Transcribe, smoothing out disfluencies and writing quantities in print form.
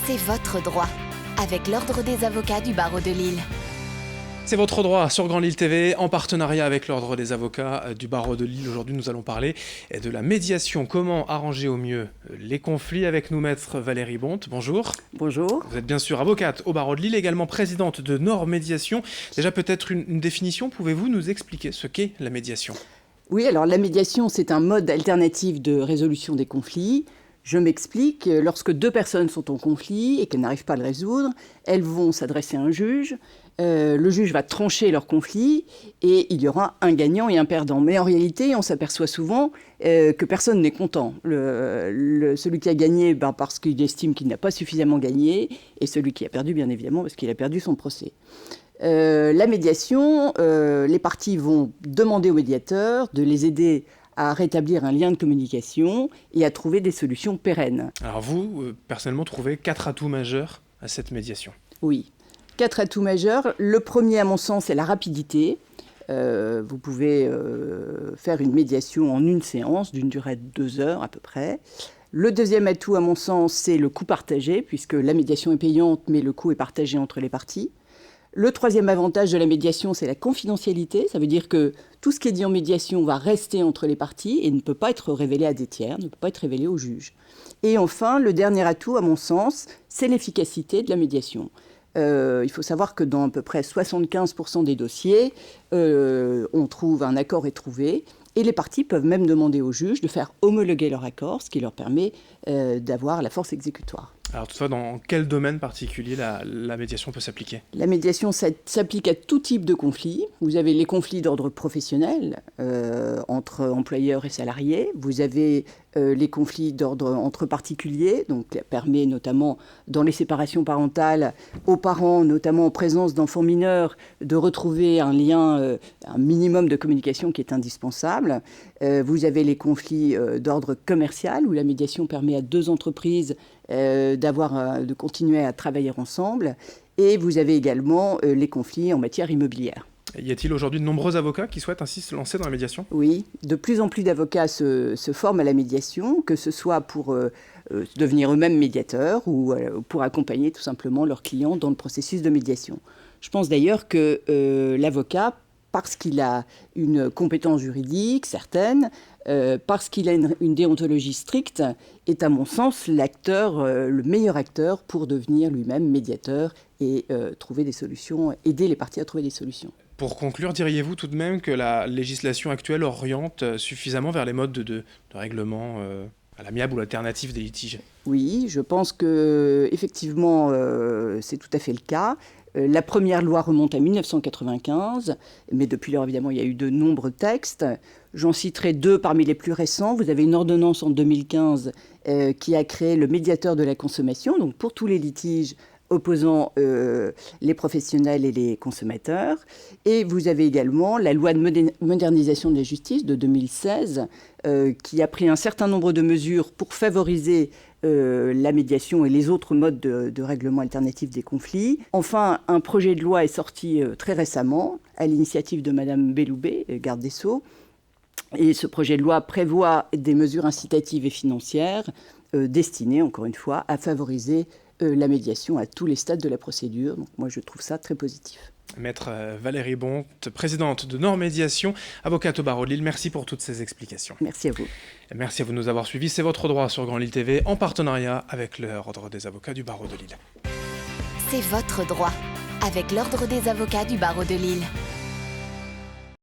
C'est votre droit, avec l'Ordre des avocats du barreau de Lille. C'est votre droit sur Grand Lille TV, en partenariat avec l'Ordre des avocats du barreau de Lille. Aujourd'hui, nous allons parler de la médiation. Comment arranger au mieux les conflits avec nous, maître Valérie Bonte. Bonjour. Bonjour. Vous êtes bien sûr avocate au barreau de Lille, également présidente de Nord Médiation. Déjà, peut-être une définition. Pouvez-vous nous expliquer ce qu'est la médiation ? Oui, alors la médiation, c'est un mode alternatif de résolution des conflits. Je m'explique, lorsque deux personnes sont en conflit et qu'elles n'arrivent pas à le résoudre, elles vont s'adresser à un juge. Le juge va trancher leur conflit et il y aura un gagnant et un perdant. Mais en réalité, on s'aperçoit souvent que personne n'est content. Celui qui a gagné parce qu'il estime qu'il n'a pas suffisamment gagné, et celui qui a perdu, bien évidemment, parce qu'il a perdu son procès. La médiation, les parties vont demander au médiateur de les aider à rétablir un lien de communication et à trouver des solutions pérennes. Alors vous, personnellement, trouvez 4 atouts majeurs à cette médiation ? Oui. 4 atouts majeurs. Le premier, à mon sens, c'est la rapidité. Vous pouvez faire une médiation en une séance, d'une durée de 2 heures à peu près. Le deuxième atout, à mon sens, c'est le coût partagé, puisque la médiation est payante, mais le coût est partagé entre les parties. Le troisième avantage de la médiation, c'est la confidentialité. Ça veut dire que tout ce qui est dit en médiation va rester entre les parties et ne peut pas être révélé à des tiers, ne peut pas être révélé au juge. Et enfin, le dernier atout, à mon sens, c'est l'efficacité de la médiation. Il faut savoir que dans à peu près 75% des dossiers, on trouve un accord est trouvé. Et les parties peuvent même demander au juge de faire homologuer leur accord, ce qui leur permet d'avoir la force exécutoire. Alors toutefois, dans quel domaine particulier la médiation peut s'appliquer ? La médiation s'applique à tout type de conflits. Vous avez les conflits d'ordre professionnel entre employeurs et salariés. Vous avez les conflits d'ordre entre particuliers, donc ça permet notamment dans les séparations parentales aux parents, notamment en présence d'enfants mineurs, de retrouver un lien, un minimum de communication qui est indispensable. Vous avez les conflits d'ordre commercial où la médiation permet à 2 entreprises de continuer à travailler ensemble. Et vous avez également les conflits en matière immobilière. Y a-t-il aujourd'hui de nombreux avocats qui souhaitent ainsi se lancer dans la médiation ? Oui, de plus en plus d'avocats se forment à la médiation, que ce soit pour devenir eux-mêmes médiateurs ou pour accompagner tout simplement leurs clients dans le processus de médiation. Je pense d'ailleurs que l'avocat, parce qu'il a une compétence juridique certaine, parce qu'il a une déontologie stricte, est à mon sens le meilleur acteur pour devenir lui-même médiateur et trouver des solutions, aider les parties à trouver des solutions. Pour conclure, diriez-vous tout de même que la législation actuelle oriente suffisamment vers les modes de règlement à l'amiable ou alternatif des litiges ? Oui, je pense que effectivement, c'est tout à fait le cas. La première loi remonte à 1995, mais depuis lors, évidemment, il y a eu de nombreux textes. J'en citerai 2 parmi les plus récents. Vous avez une ordonnance en 2015 qui a créé le médiateur de la consommation, donc pour tous les litiges opposant les professionnels et les consommateurs. Et vous avez également la loi de modernisation de la justice de 2016 qui a pris un certain nombre de mesures pour favoriser la médiation et les autres modes de règlement alternatif des conflits. Enfin, un projet de loi est sorti très récemment à l'initiative de Madame Belloubet, garde des Sceaux. Et ce projet de loi prévoit des mesures incitatives et financières destinées, encore une fois, à favoriser la médiation à tous les stades de la procédure. Donc moi, je trouve ça très positif. Maître Valérie Bonte, présidente de Nord Médiation, avocate au barreau de Lille, merci pour toutes ces explications. Merci à vous. Et merci à vous de nous avoir suivis. C'est votre droit sur Grand Lille TV, en partenariat avec l'Ordre des avocats du barreau de Lille. C'est votre droit, avec l'Ordre des avocats du barreau de Lille.